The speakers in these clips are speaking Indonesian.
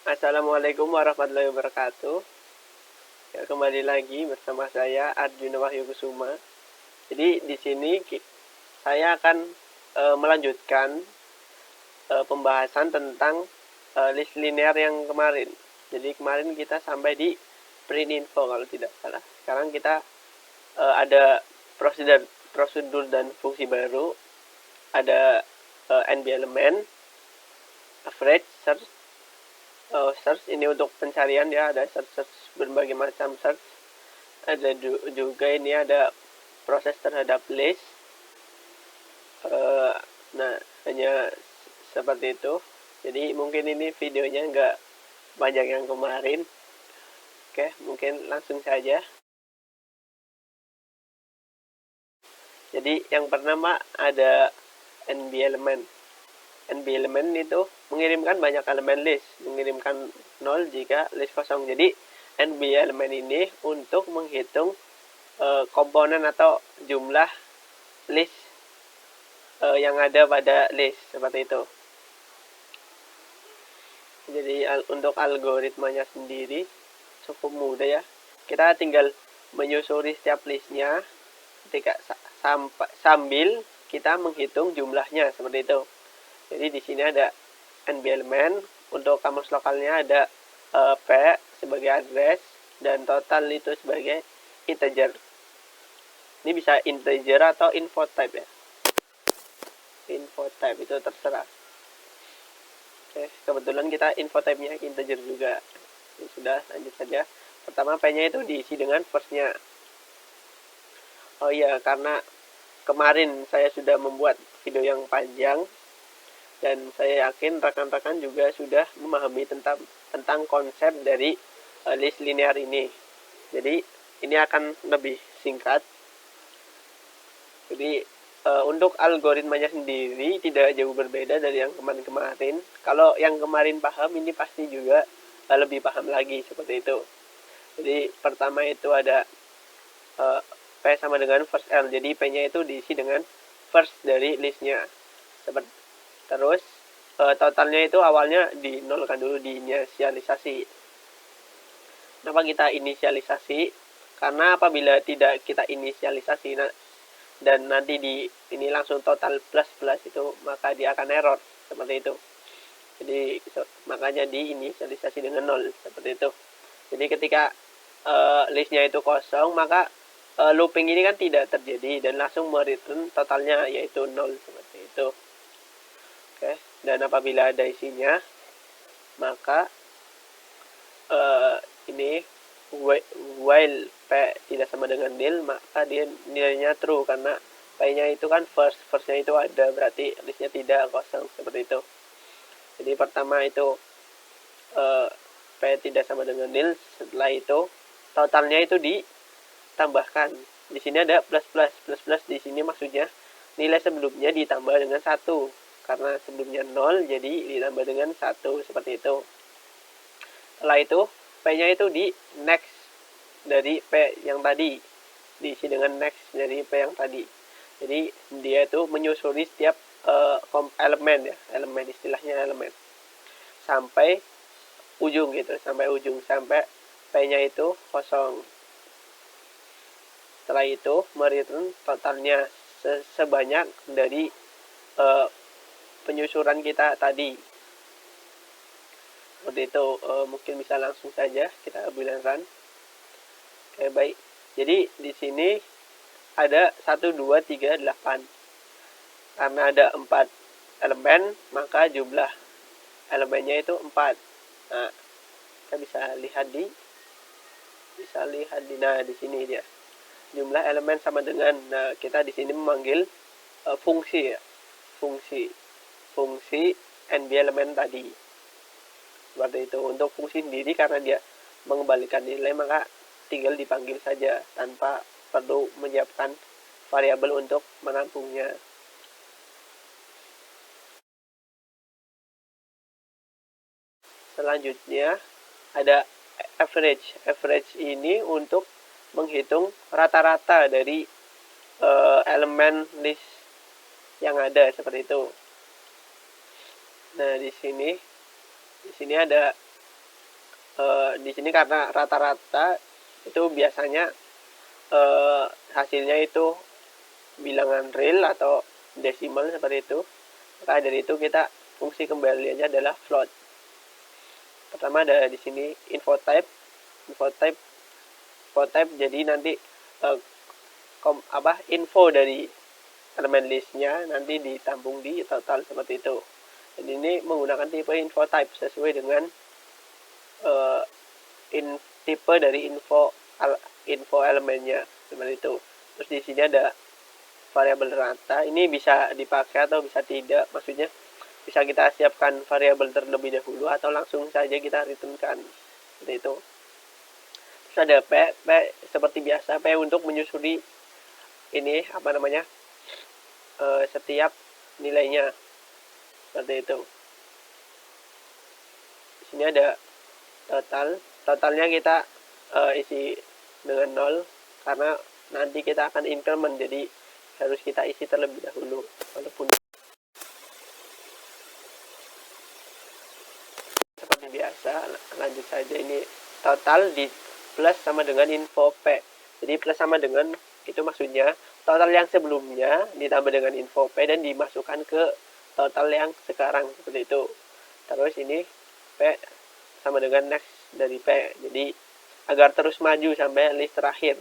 Assalamualaikum warahmatullahi wabarakatuh. Ya, kembali lagi bersama saya Arjuna Wahyu Kusuma. Jadi di sini saya akan melanjutkan pembahasan tentang list linear yang kemarin. Jadi kemarin kita sampai di print info kalau tidak salah. Sekarang kita ada prosedur dan fungsi baru. Ada NB element, average, search ini untuk pencarian ya, ada search berbagai macam search. Ada juga ini ada proses terhadap list. Nah, hanya seperti itu. Jadi mungkin ini videonya nggak banyak yang kemarin. Oke, mungkin langsung saja. Jadi yang pertama ada NB element. NB element itu mengirimkan banyak elemen list, mengirimkan 0 jika list kosong. Jadi NB element ini untuk menghitung komponen atau jumlah list yang ada pada list, seperti itu. Jadi untuk algoritmanya sendiri cukup mudah ya. Kita tinggal menyusuri setiap listnya ketika sambil kita menghitung jumlahnya, seperti itu. Jadi di sini ada NB element, untuk kamus lokalnya ada P sebagai address dan total itu sebagai integer. Ini bisa integer atau info type ya. Info type itu terserah. Oke, kebetulan kita info type-nya integer juga. Ini sudah, lanjut saja. Pertama P-nya itu diisi dengan first-nya. Oh iya, karena kemarin saya sudah membuat video yang panjang, dan saya yakin rekan-rekan juga sudah memahami tentang konsep dari list linear ini. Jadi ini akan lebih singkat. Jadi untuk algoritmanya sendiri tidak jauh berbeda dari yang kemarin-kemarin. Kalau yang kemarin paham, ini pasti juga lebih paham lagi, seperti itu. Jadi pertama itu ada P sama dengan first L. Jadi P-nya itu diisi dengan first dari listnya. Terus totalnya itu awalnya dinolkan dulu, diinisialisasi. Kenapa kita inisialisasi? Karena apabila tidak kita inisialisasi dan nanti ini langsung total plus itu, maka dia akan error, seperti itu. Jadi makanya diinisialisasi dengan 0, seperti itu. Jadi ketika listnya itu kosong, maka looping ini kan tidak terjadi dan langsung mereturn totalnya, yaitu 0, seperti itu. Oke, dan apabila ada isinya, maka ini while P tidak sama dengan nil, maka dia nilainya true, karena P-nya itu kan first-nya itu ada, berarti listnya tidak kosong, seperti itu. Jadi pertama itu P tidak sama dengan nil, setelah itu totalnya itu ditambahkan. Di sini ada plus di sini maksudnya nilai sebelumnya ditambah dengan 1, karena sebelumnya 0 jadi ditambah dengan 1, seperti itu. Setelah itu P-nya itu di next dari P yang tadi, diisi dengan next dari P yang tadi. Jadi dia itu menyusuri setiap elemen ya, elemen, istilahnya elemen, sampai ujung gitu, sampai P-nya itu kosong. Setelah itu mereturn totalnya sebanyak dari penyusuran kita tadi, seperti itu. Mungkin bisa langsung saja kita bilangkan. Oke, baik. Jadi di sini ada 1, 2, 3, 8. Karena ada 4 elemen, maka jumlah elemennya itu 4. Nah, kita bisa lihat nah di sini dia. Jumlah elemen sama dengan, nah kita di sini memanggil fungsi ya. Fungsi NB elemen tadi, seperti itu. Untuk fungsi sendiri, karena dia mengembalikan nilai, maka tinggal dipanggil saja tanpa perlu menyiapkan variabel untuk menampungnya. Selanjutnya ada average ini untuk menghitung rata-rata dari elemen list yang ada, seperti itu. Nah di sini ada di sini karena rata-rata itu biasanya hasilnya itu bilangan real atau desimal seperti itu. Maka dari itu kita fungsi kembaliannya adalah float. Pertama ada di sini info type jadi nanti info dari elemen listnya nanti ditampung di total seperti itu. Dan ini menggunakan tipe info type sesuai dengan tipe dari info elemennya seperti itu. Terus di sini ada variabel rata, ini bisa dipakai atau bisa tidak, maksudnya bisa kita siapkan variabel terlebih dahulu atau langsung saja kita returnkan seperti itu. Terus ada P seperti biasa, P untuk menyusuri ini setiap nilainya seperti itu. Di sini ada totalnya kita isi dengan 0 karena nanti kita akan increment, jadi harus kita isi terlebih dahulu. Walaupun seperti biasa, lanjut saja. Ini total di plus sama dengan info P. Jadi plus sama dengan itu maksudnya total yang sebelumnya ditambah dengan info P dan dimasukkan ke total yang sekarang seperti itu. Terus ini P sama dengan next dari P. Jadi agar terus maju sampai list terakhir.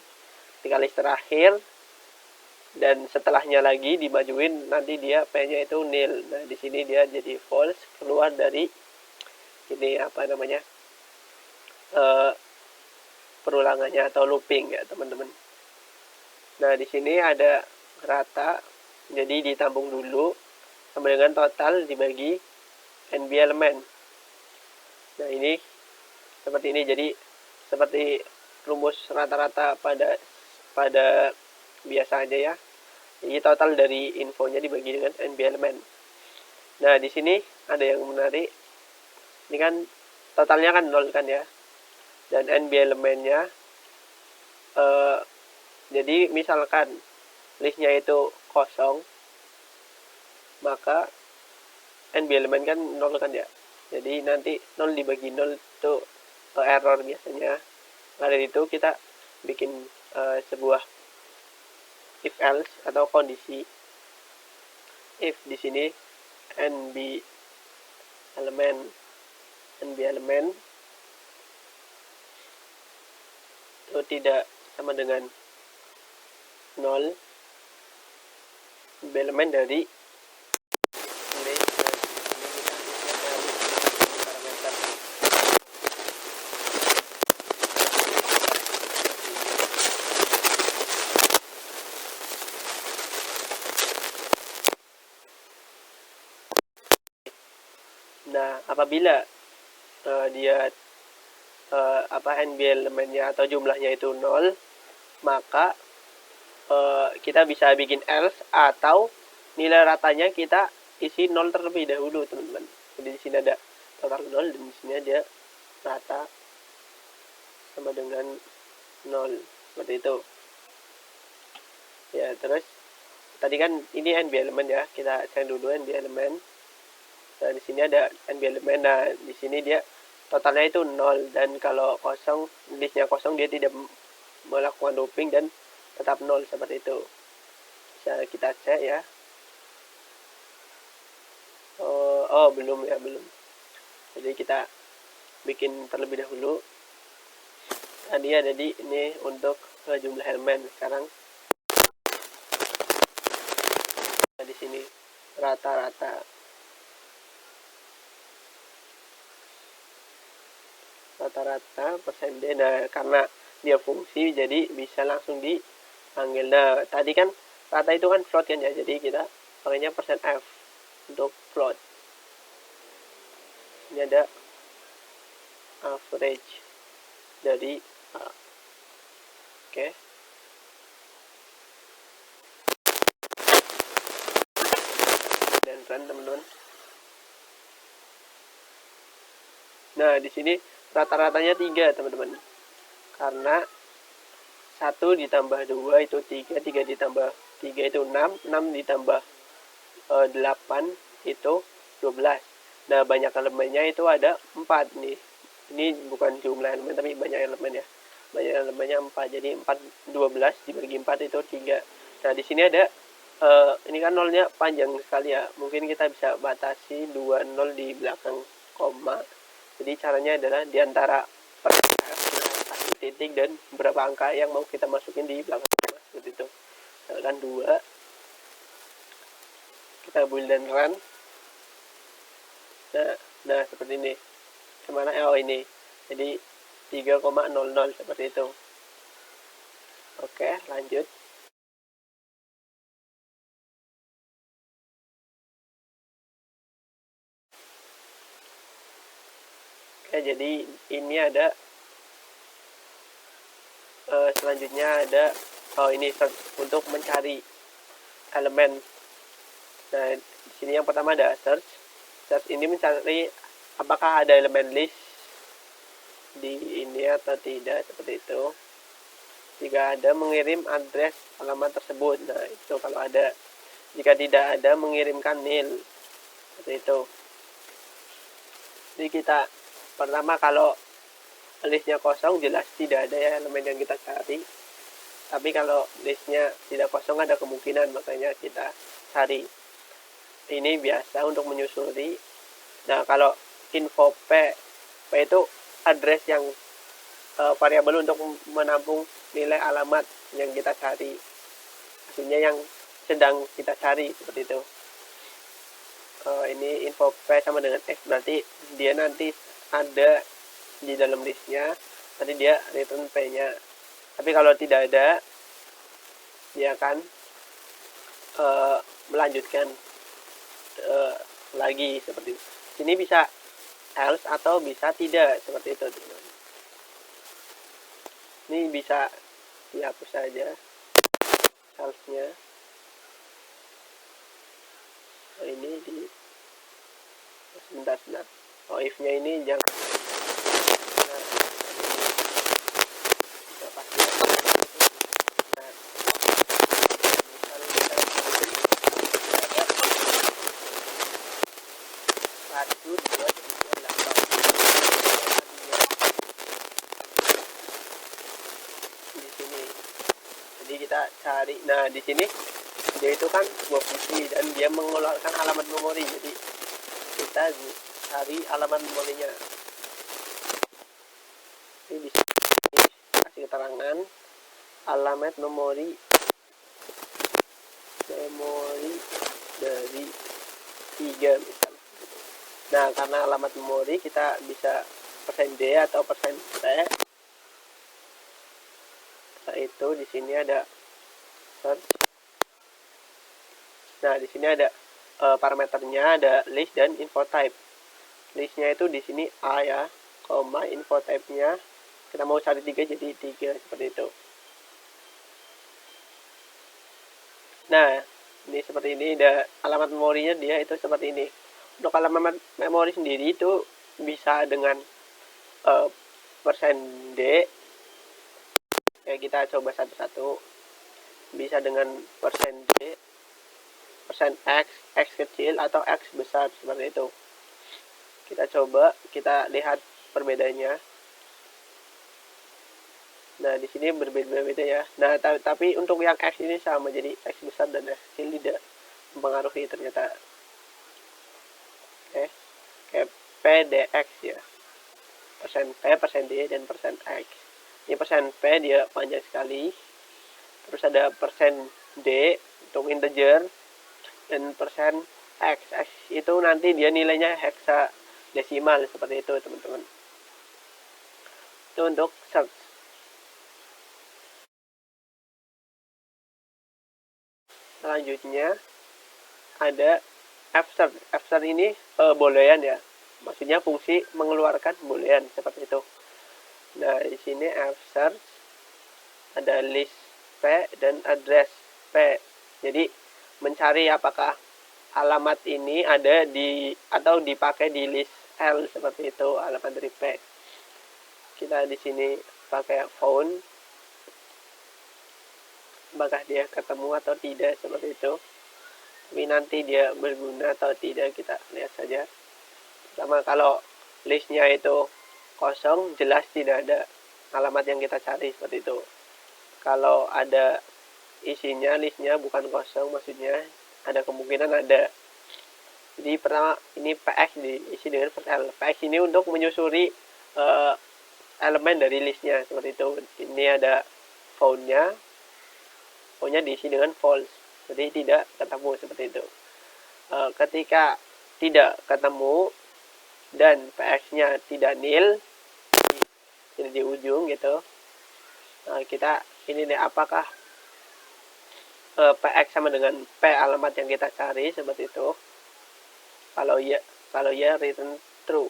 Ketika list terakhir dan setelahnya lagi dimajuin, nanti dia P-nya itu nil. Nah, di sini dia jadi false, keluar dari ini perulangannya atau looping ya, teman-teman. Nah, di sini ada rata, jadi ditampung dulu sama dengan total dibagi NB elemen. Nah, ini seperti ini, jadi seperti rumus rata-rata pada biasa aja ya. Jadi total dari infonya dibagi dengan NB elemen. Nah, di sini ada yang menarik. Ini kan totalnya kan 0 kan ya. Dan NB elemennya jadi misalkan listnya itu kosong, maka NB elemen kan 0 kan ya. Jadi nanti 0 dibagi 0 itu error biasanya. Nah, dari itu kita bikin sebuah if else atau kondisi if di sini NB elemen itu tidak sama dengan 0, NB elemen dari Nah, apabila dia NB elemennya atau jumlahnya itu 0, maka kita bisa bikin else atau nilai ratanya kita isi 0 terlebih dahulu, teman-teman. Jadi di sini ada total 0 dan di sini ada rata sama dengan 0 seperti itu. Ya, terus tadi kan ini NB elemen ya, kita cek dulu NB elemen. Nah, di sini ada NB elemen. Nah, di sini dia totalnya itu 0, dan kalau kosong, listnya kosong, dia tidak melakukan looping dan tetap 0 seperti itu. Bisa kita cek ya. Belum ya, belum. Jadi kita bikin terlebih dahulu. Tadi ada di ini untuk jumlah elemen. Sekarang di sini rata-rata persen D. Nah, karena dia fungsi jadi bisa langsung dipanggil. Nah, tadi kan rata itu kan float kan ya, jadi kita pakainya persen %F untuk float. Ini ada average dari A. Oke. Dan run, teman-teman. Nah, di sini rata-ratanya 3, teman-teman. Karena 1 ditambah 2 itu 3, 3 ditambah 3 itu 6, 6 ditambah 8 itu 12. Nah, banyak elemennya itu ada 4 nih. Ini bukan jumlah elemen tapi banyak elemen ya. Banyak elemennya 4. Jadi 4 12 dibagi 4 itu 3. Nah, di sini ada ini kan nolnya panjang sekali ya. Mungkin kita bisa batasi 2 nol di belakang koma. Jadi caranya adalah di antara satu titik dan berapa angka yang mau kita masukin di belakang koma seperti itu. Misalkan 2. Kita build dan run. Nah, seperti ini. Kemana? Oh, ini. Jadi 3,00 seperti itu. Oke, lanjut. Oke, jadi ini ada selanjutnya ada ini untuk mencari elemen. Nah, di sini yang pertama ada search. Search ini mencari apakah ada elemen list di ini atau tidak, seperti itu. Jika ada, mengirim address alamat tersebut. Nah, itu kalau ada. Jika tidak ada, mengirimkan nil, seperti itu. Jadi kita pertama, kalau listnya kosong, jelas tidak ada ya elemen yang kita cari. Tapi kalau listnya tidak kosong, ada kemungkinan, makanya kita cari. Ini biasa untuk menyusuri. Nah, kalau info P itu address yang variabel untuk menampung nilai alamat yang kita cari, maksudnya yang sedang kita cari, seperti itu. Ini info P sama dengan X, berarti dia nanti ada di dalam listnya, nanti dia return P-nya. Tapi kalau tidak ada, dia akan melanjutkan lagi, seperti itu. Ini bisa else atau bisa tidak, seperti itu, teman-teman. Ini bisa dihapus saja else-nya. Ini di sebentar. Oh, if-nya ini jangan. Kita cari. Nah, di sini dia itu kan sebuah fungsi dan dia mengeluarkan alamat memori. Jadi kita cari alamat memorinya. Ini bisa kasih keterangan alamat memori dari 3 misalnya. Nah, karena alamat memori kita bisa %d atau %p. Itu di sini ada search. Nah, di sini ada parameternya, ada list dan info type. Listnya itu di sini A ya, koma, info type-nya kita mau cari 3 jadi 3, seperti itu. Nah, ini seperti ini, ada alamat memorinya, dia itu seperti ini. Untuk alamat memori sendiri itu bisa dengan %d. Kita coba satu-satu. Bisa dengan %d, %x, x kecil atau x besar, seperti itu. Kita coba, kita lihat perbedaannya. Nah, di sini berbeda-beda ya. Nah, tapi untuk yang x ini sama, jadi x besar dan x kecil tidak mempengaruhi ternyata. Oke, kayak pdx ya. %p, %d, dan %x. Ini %p dia panjang sekali. Terus ada %d untuk integer dan %x. X itu nanti dia nilainya hexadesimal, seperti itu, teman-teman. Itu untuk search. Selanjutnya ada fsearch. Fsearch ini boolean ya. Maksudnya fungsi mengeluarkan boolean, seperti itu. Nah, di sini fsearch ada list P dan address P. Jadi mencari apakah alamat ini ada di atau dipakai di list L, seperti itu, alamat dari P. Kita di sini pakai found, apakah dia ketemu atau tidak, seperti itu. Tapi nanti dia berguna atau tidak kita lihat saja. Sama kalau listnya itu kosong jelas tidak ada alamat yang kita cari seperti itu. Kalau ada isinya, listnya bukan kosong, maksudnya ada kemungkinan ada. Jadi pertama ini PX diisi dengan L. PX ini untuk menyusuri elemen dari listnya seperti itu. Ini ada found-nya diisi dengan false, jadi tidak ketemu seperti itu. Ketika tidak ketemu dan PX-nya tidak nil, jadi di ujung gitu, kita ini nih, apakah PX sama dengan P alamat yang kita cari seperti itu. Kalau ya return true,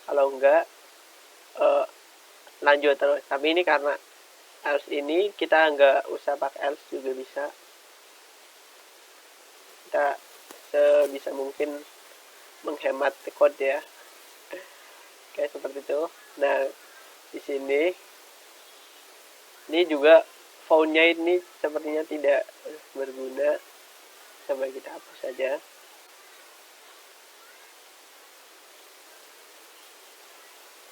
kalau enggak lanjut terus. Tapi ini karena else ini kita enggak usah pakai else juga bisa, kita sebisa mungkin menghemat code ya, kayak seperti itu. Nah di sini ini juga found-nya ini sepertinya tidak berguna, coba kita hapus saja.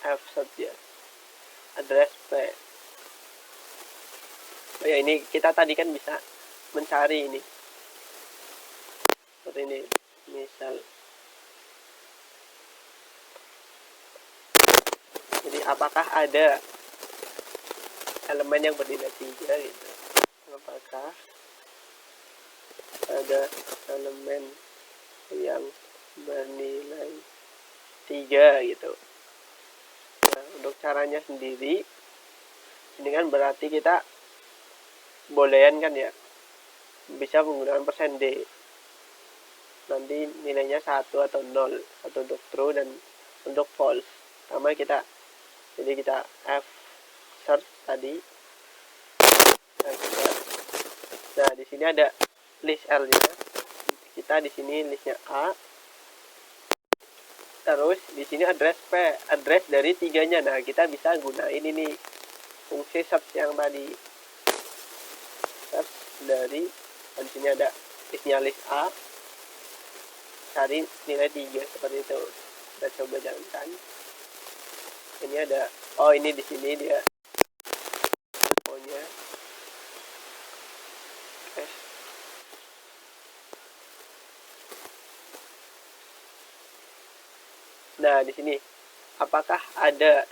F ya, address P. Oh ya, ini kita tadi kan bisa mencari ini seperti ini, misal. Jadi apakah ada elemen yang bernilai 3 gitu, apakah ada elemen yang bernilai 3 gitu. Nah, untuk caranya sendiri ini kan berarti kita boolean kan ya, bisa menggunakan %d, nanti nilainya 1 atau 0, 1 untuk true dan untuk false. Pertama kita F search tadi. Nah di sini ada list L nya, kita di sini listnya A, terus di sini address P, address dari 3-nya. Nah kita bisa gunain ini fungsi search yang tadi, search dari, di sini ada listnya list A, cari nilai 3 seperti itu. Kita coba jalankan. Ini ada, oh ini di sini dia infonya. Nah di sini apakah ada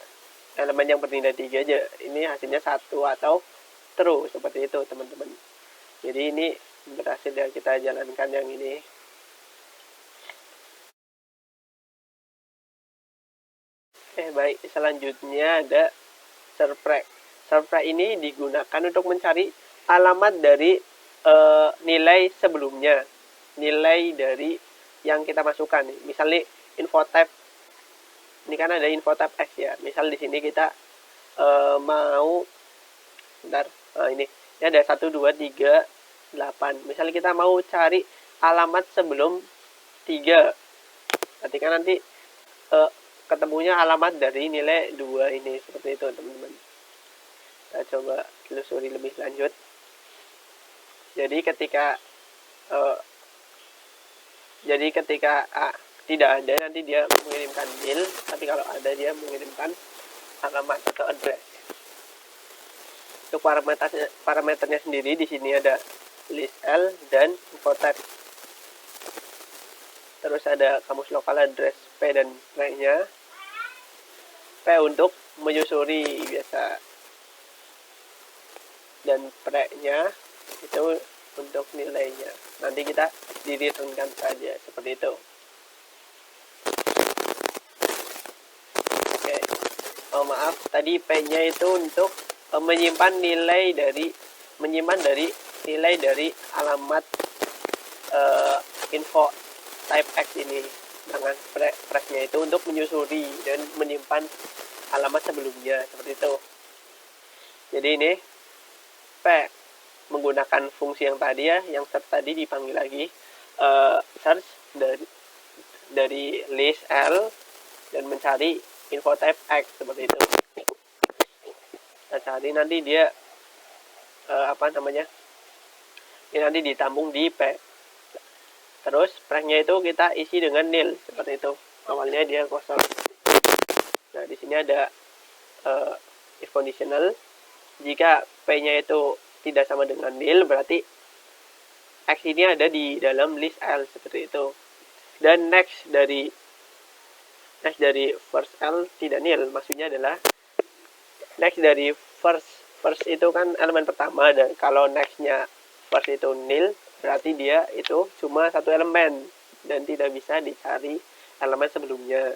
elemen yang bernilai 3 aja? Ini hasilnya 1 atau true seperti itu teman-teman. Jadi ini berhasil ya, kita jalankan yang ini. Baik, selanjutnya ada serprek. Serprek ini digunakan untuk mencari alamat dari nilai sebelumnya, nilai dari yang kita masukkan. Misalnya info tab, ini kan ada info tab X ya. Misal di sini kita mau, ini ada 1, 2, 3, 8. Misalnya kita mau cari alamat sebelum 3, berarti kan nanti ketemunya alamat dari nilai 2 ini, seperti itu teman-teman. Kita coba telusuri lebih lanjut. Jadi ketika tidak ada, nanti dia mengirimkan nil, tapi kalau ada dia mengirimkan alamat atau address. Untuk parameternya sendiri di sini ada list L dan info tab. Terus ada kamus lokal, address P dan lainnya. P untuk menyusuri biasa, dan pre-nya itu untuk nilainya. Nanti kita direturnkan saja seperti itu. Oke. Oh maaf, tadi P-nya itu untuk menyimpan nilai dari alamat info type X ini. Dengan press-nya itu untuk menyusuri dan menyimpan alamat sebelumnya seperti itu. Jadi ini P menggunakan fungsi yang tadi ya, yang search tadi dipanggil lagi search dari list L dan mencari info type X seperti itu. Kita cari, nanti dia ini nanti ditambung di P. Terus press-nya itu kita isi dengan nil seperti itu. Awalnya dia kosong. Nah di sini ada if conditional. Jika P-nya itu tidak sama dengan nil, berarti X ini ada di dalam list L, seperti itu. Dan next dari first L tidak nil, maksudnya adalah next dari first itu kan elemen pertama, dan kalau nextnya first itu nil, berarti dia itu cuma satu elemen dan tidak bisa dicari elemen sebelumnya.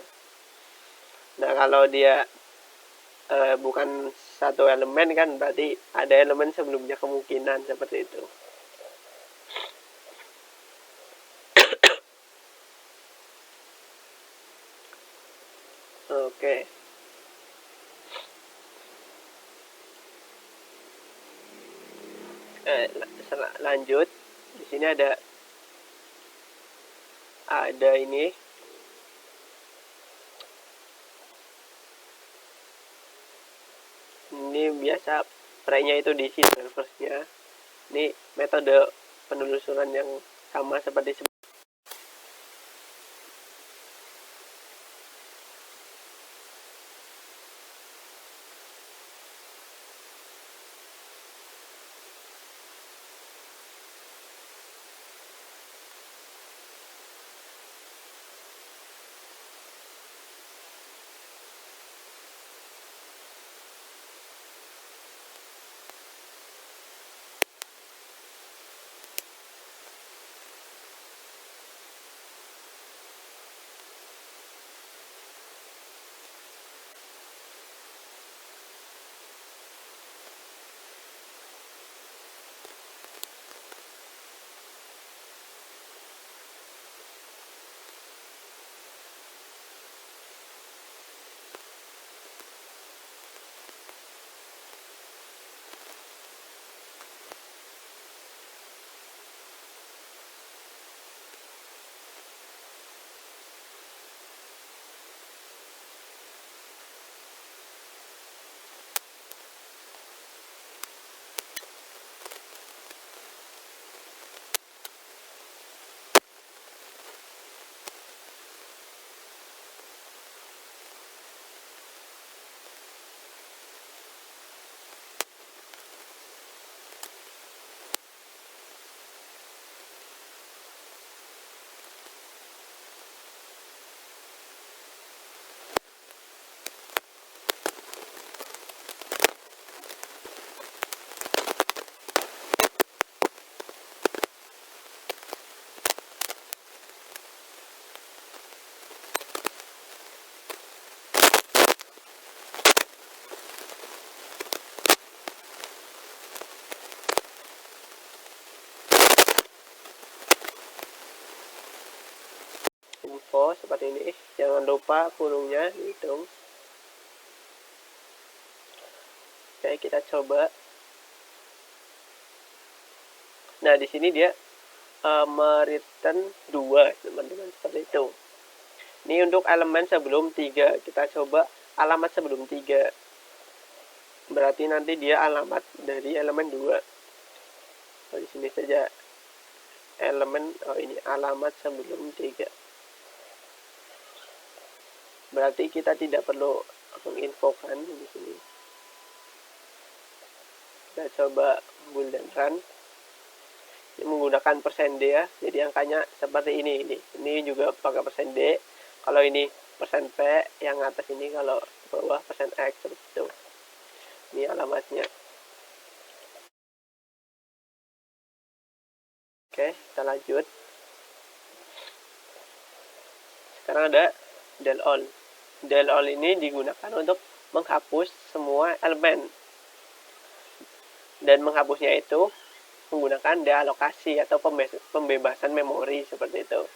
Nah, kalau dia bukan satu elemen kan berarti ada elemen sebelumnya, kemungkinan seperti itu. Oke. Lanjut. Di sini ada ini. Ini biasa pre-nya itu diisi dengan first-nya. Ini metode penelusuran yang sama seperti sebelumnya. Info seperti ini. Jangan lupa kurungnya dihitung. Oke, kita coba. Nah, di sini dia mereturn 2, teman-teman, seperti itu. Ini untuk elemen sebelum 3. Kita coba alamat sebelum 3. Berarti nanti dia alamat dari elemen 2. Di sini saja elemen, ini alamat sebelum 3. Berarti kita tidak perlu menginfokan di sini. Kita coba build dan run. Ini menggunakan %d ya. Jadi angkanya seperti ini. Ini juga pakai %d. Kalau ini %p, yang atas ini kalau bawah %x, seperti itu. Ini alamatnya. Oke, kita lanjut. Sekarang ada del all. Del all ini digunakan untuk menghapus semua elemen. Dan menghapusnya itu menggunakan dealokasi atau pembebasan memori, seperti itu.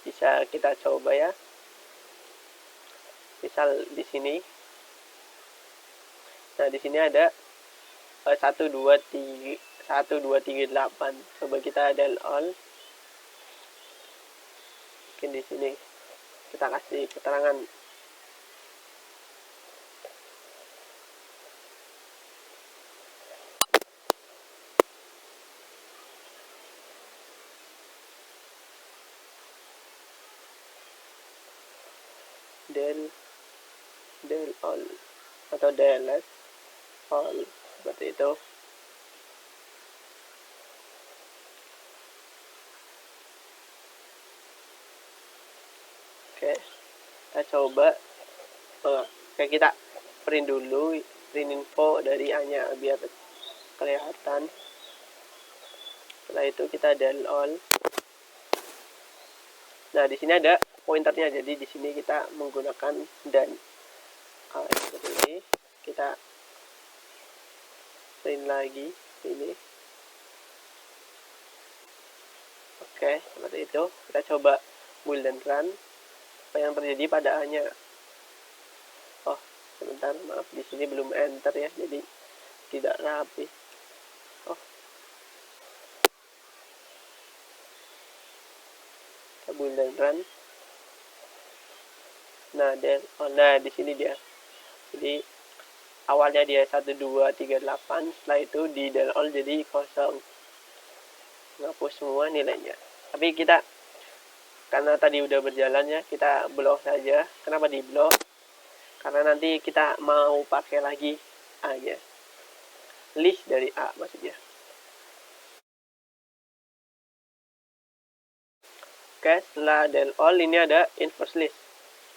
Bisa kita coba ya. Misal di sini. Nah, di sini ada 1 2 3 8. Coba kita del all. Mungkin di sini kita kasih keterangan del del all atau delete all seperti itu. Oke, kita coba. Oke, kita print dulu, print info dari A-nya biar kelihatan. Setelah itu kita del all. Nah, di sini ada pointernya, jadi di sini kita menggunakan dan seperti ini. Kita print lagi ini. Oke, seperti itu. Kita coba build dan run. Apa yang terjadi pada A-nya? Oh, sebentar, maaf, di sini belum enter ya, jadi tidak rapi. Oh, kita build dan run. Nah, di sini dia. Jadi awalnya dia 1238, setelah itu di del all jadi kosong. Ngapus semua nilainya. Tapi kita karena tadi udah berjalan ya, kita blok saja. Kenapa di blok? Karena nanti kita mau pakai lagi A-nya. List dari A maksudnya. Oke, setelah del all ini ada inverse list.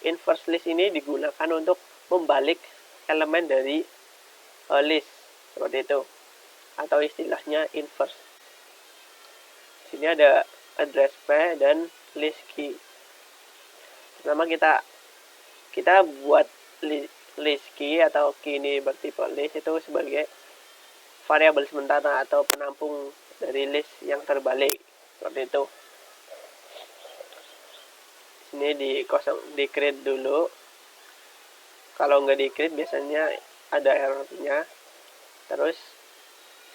Inverse list ini digunakan untuk membalik elemen dari list seperti itu, atau istilahnya inverse. Sini ada address P dan list key. Pertama kita buat list key atau key ini bertipe list itu sebagai variabel sementara atau penampung dari list yang terbalik seperti itu. Sini di create dulu. Kalau nggak di create biasanya ada errornya. Terus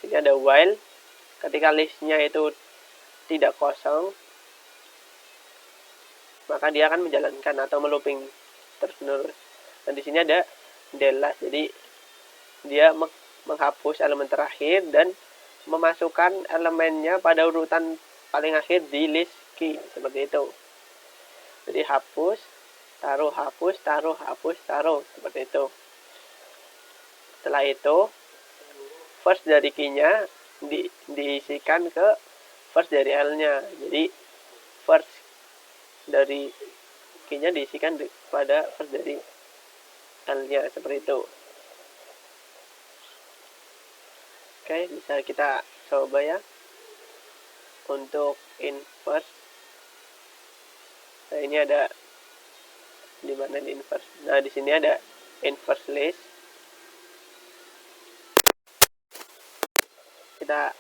sini ada while. Ketika listnya itu tidak kosong, maka dia akan menjalankan atau melooping terus-menerus. Dan di sini ada del last, jadi dia menghapus elemen terakhir dan memasukkan elemennya pada urutan paling akhir di list key seperti itu. Jadi hapus, taruh, hapus, taruh, hapus, taruh seperti itu. Setelah itu first dari key-nya diisikan ke first dari L-nya. Jadi first dari key-nya diisikan pada first dari L-nya seperti itu. Oke, bisa kita coba ya untuk inverse. Nah, ini ada di mana di inverse. Nah, di sini ada inverse list. Kita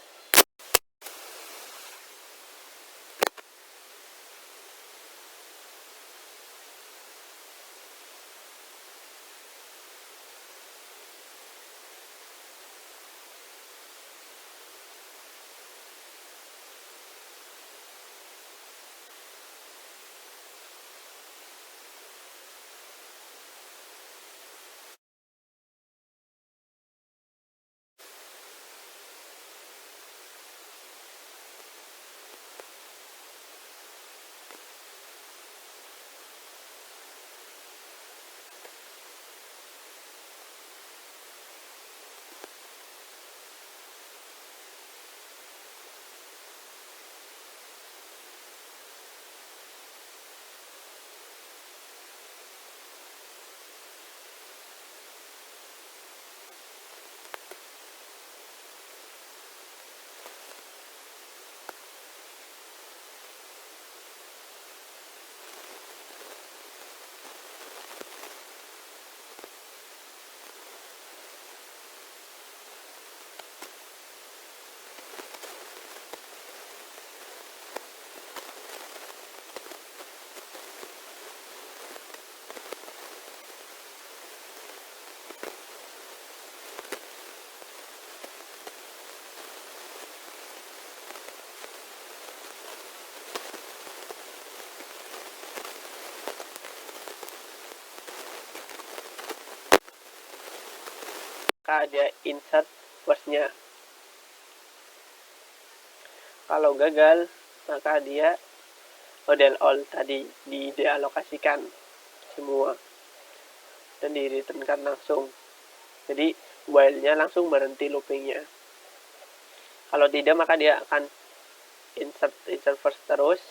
ada insert first-nya. Kalau gagal, maka dia del all tadi dialokasikan semua. dan di returnkan langsung. Jadi while-nya langsung berhenti loopingnya. Kalau tidak maka dia akan insert first terus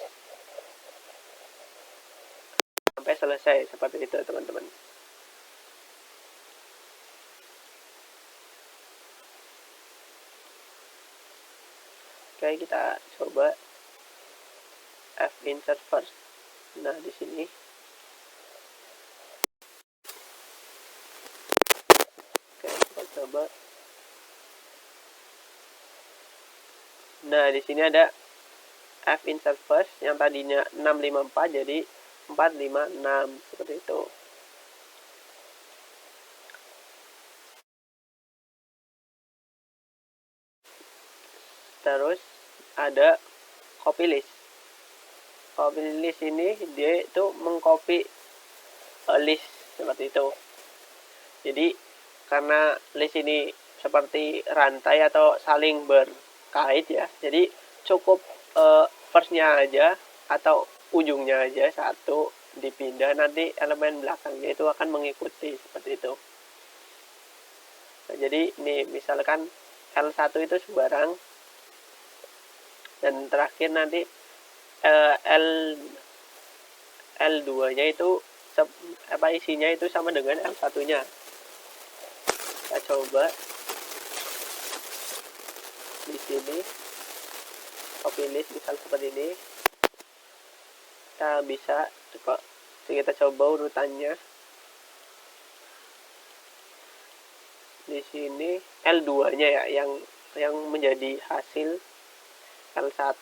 sampai selesai, seperti itu teman-teman. Oke, kita coba F insert first. Nah, di sini oke, kita coba. Nah, di sini ada F insert first yang tadinya 654 jadi 456, seperti itu. Terus ada copy list. Copy list ini dia itu mengcopy list seperti itu. Jadi karena list ini seperti rantai atau saling berkait ya, jadi cukup first-nya aja atau ujungnya aja satu dipindah, nanti elemen belakangnya itu akan mengikuti, seperti itu. Nah, jadi ini misalkan L1 itu sebarang, dan terakhir nanti L2 nya itu isinya itu sama dengan L1 nya. Kita coba di sini copy list misal seperti ini. Kita bisa kok, kita coba urutannya. Di sini L2 nya ya yang menjadi hasil, L1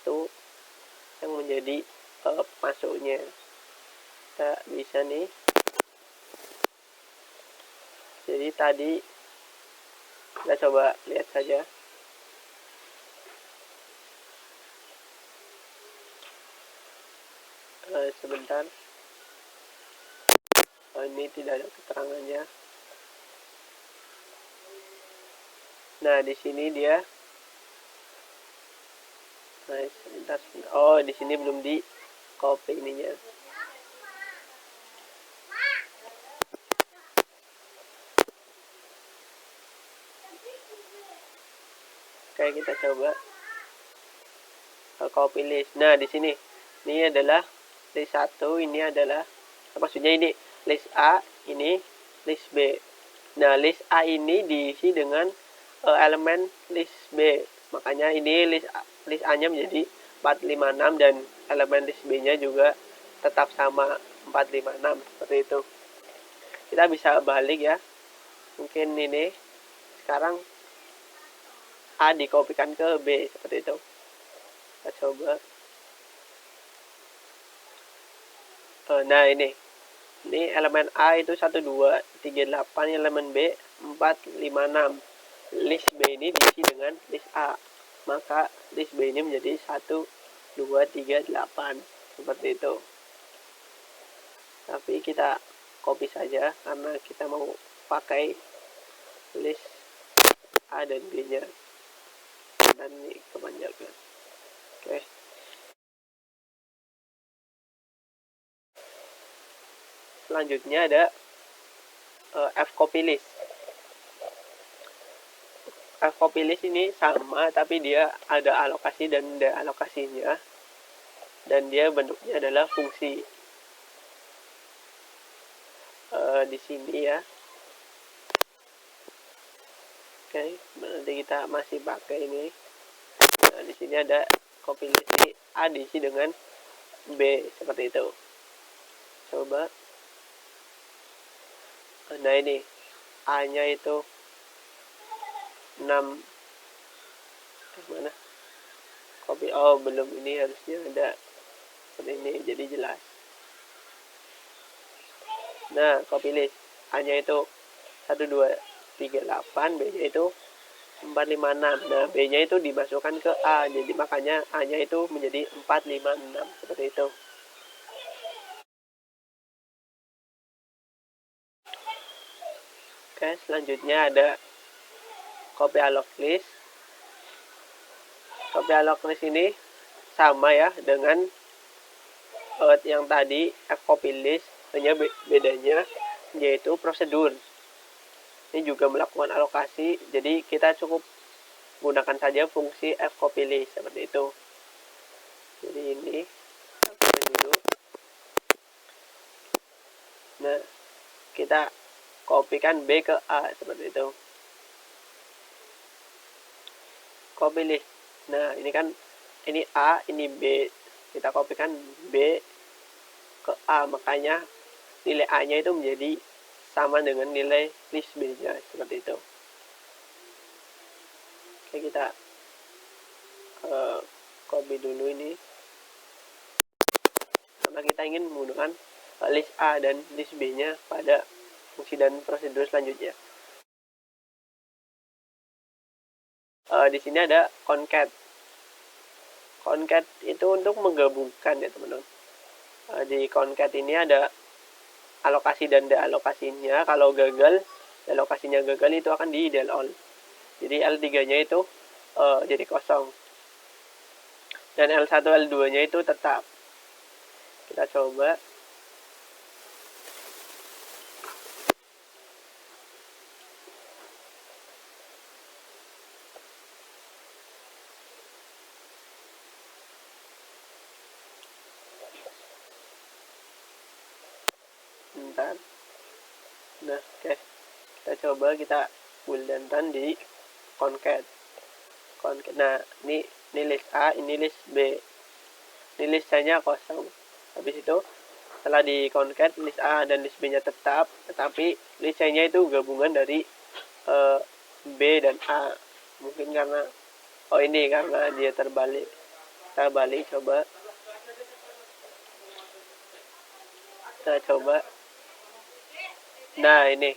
yang menjadi masuknya. Kita bisa nih, jadi tadi kita coba lihat saja. Sebentar, ini tidak ada keterangannya. Nah, di sini dia. Nah, sebentar. Oh, di sini belum di copy ininya. Oke, kita coba copy list. Nah, di sini ini adalah list 1, ini adalah maksudnya ini list A, ini list B. Nah, list A ini diisi dengan elemen list B. Makanya ini list A-nya menjadi 456 dan elemen list B-nya juga tetap sama 456, seperti itu. Kita bisa balik ya. Mungkin ini sekarang A dikopikan ke B, seperti itu. Kita coba. Nah, ini elemen A itu 1, 2, 3, 8, elemen B 4, 5, 6. List B ini diisi dengan list A, maka list B ini menjadi 1, 2, 3, 8, seperti itu. Tapi kita copy saja karena kita mau pakai list A dan B nya, dan ini kepanjangan. Oke. Selanjutnya ada F copy list. F copy list ini sama, tapi dia ada alokasi dan tidak alokasinya, dan dia bentuknya adalah fungsi. Di sini ya. Oke, nanti kita masih pakai ini. Nah, di sini ada copy list ini A diisi dengan B, seperti itu. Coba. Nah, ini A-nya itu 6. Mana? Copy. Oh, belum, ini harusnya ada seperti ini, jadi jelas. Nah, copy list A-nya itu 1, 2, 3, 8, B-nya itu 4, 5, 6. Nah, B-nya itu dimasukkan ke A, jadi makanya A-nya itu menjadi 4, 5, 6, seperti itu. Oke, selanjutnya ada copy allocate list. Copy allocate list ini sama ya dengan yang tadi F copy list, hanya bedanya yaitu prosedur. Ini juga melakukan alokasi, jadi kita cukup gunakan saja fungsi fcopy list seperti itu. Jadi ini hapuskan dulu. Nah, kita kopikan B ke A seperti itu. Copy list. Nah, ini kan ini A, ini B. Kita kopikan B ke A, makanya nilai A-nya itu menjadi sama dengan nilai list B-nya seperti itu. Oke, kita copy dulu ini. Karena kita ingin menggunakan list A dan list B-nya pada fungsi dan prosedur selanjutnya. Di sini ada concat. Concat itu untuk menggabungkan ya teman-teman. Di concat ini ada alokasi dan dealokasinya. Kalau gagal, alokasinya gagal itu akan di del all. Jadi L3-nya itu jadi kosong. Dan L1, L2-nya itu tetap. Kita coba. Bentar. Nah, oke. Kita coba kita build dan run di concat. Nah, ini list A, ini list B. Ini listnya kosong. Habis itu setelah di concat list A dan list B-nya tetap, tetapi listnya itu gabungan dari B dan A. Mungkin karena ini karena dia terbalik. Kita balik coba. Kita coba. Nah, ini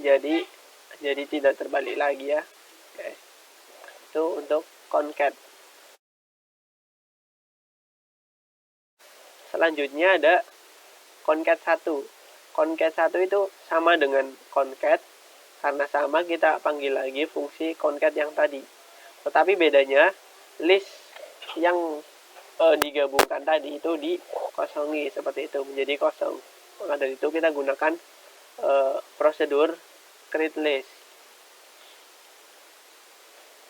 jadi tidak terbalik lagi ya. Oke. Itu untuk concat. Selanjutnya ada concat 1. Concat 1 itu sama dengan concat. Karena sama, kita panggil lagi fungsi concat yang tadi. Tetapi bedanya list yang digabungkan tadi itu dikosongi seperti itu, menjadi kosong. Maka dari itu kita gunakan prosedur create list.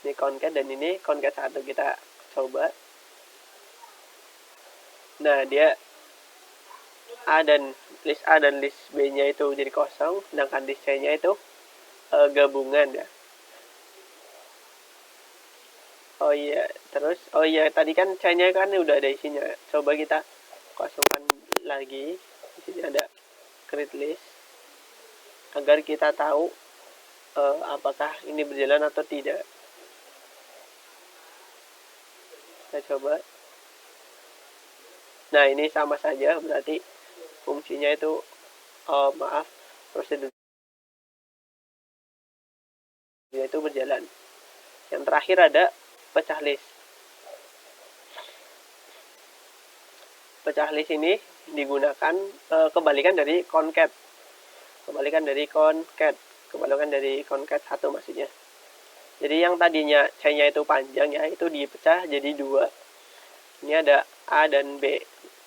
Ini concat dan ini concat 1. Kita coba. Nah, dia A dan list A dan list B-nya itu jadi kosong, sedangkan list C-nya itu gabungan ya. Oh iya, terus tadi kan C-nya kan udah ada isinya. Coba kita kosongkan lagi. Di sini ada create list agar kita tahu apakah ini berjalan atau tidak. Kita coba. Nah, ini sama saja, berarti fungsinya itu prosedurnya itu berjalan. Yang terakhir ada pecah list. Pecah list ini digunakan kebalikan dari concat. Kebalikan dari concat 1 maksudnya. Jadi yang tadinya C-nya itu panjang ya, itu dipecah jadi 2. Ini ada A dan B.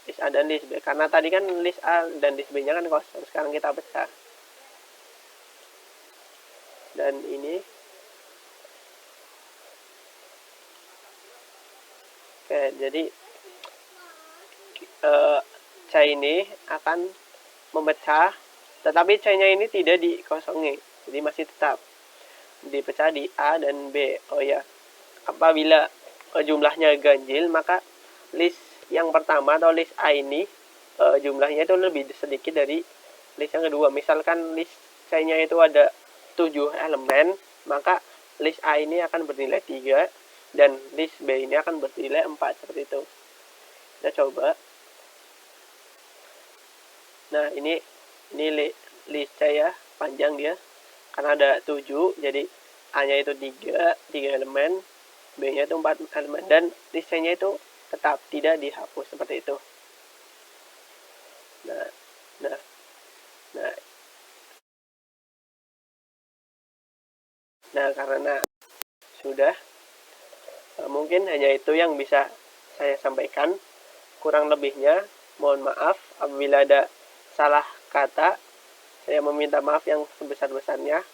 List A dan list B. Karena tadi kan list A dan list B-nya kan kosong. Sekarang kita pecah. Dan ini. Oke, jadi C ini akan memecah. Tetapi C-nya ini tidak dikosongi. Jadi masih tetap dipecah di A dan B. Oh ya, apabila jumlahnya ganjil, maka list yang pertama atau list A ini jumlahnya itu lebih sedikit dari list yang kedua. Misalkan list C-nya itu ada 7 elemen, maka list A ini akan bernilai 3 dan list B ini akan bernilai 4 seperti itu. Kita coba. Nah, ini list C ya, panjang dia. Karena ada 7, jadi A-nya itu 3 elemen, B-nya itu 4 elemen, dan list C-nya itu tetap tidak dihapus seperti itu. Nah, karena sudah, mungkin hanya itu yang bisa saya sampaikan. Kurang lebihnya mohon maaf apabila ada salah kata. Saya meminta maaf yang sebesar-besarnya.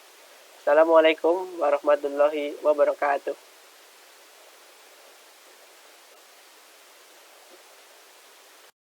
Assalamualaikum warahmatullahi wabarakatuh.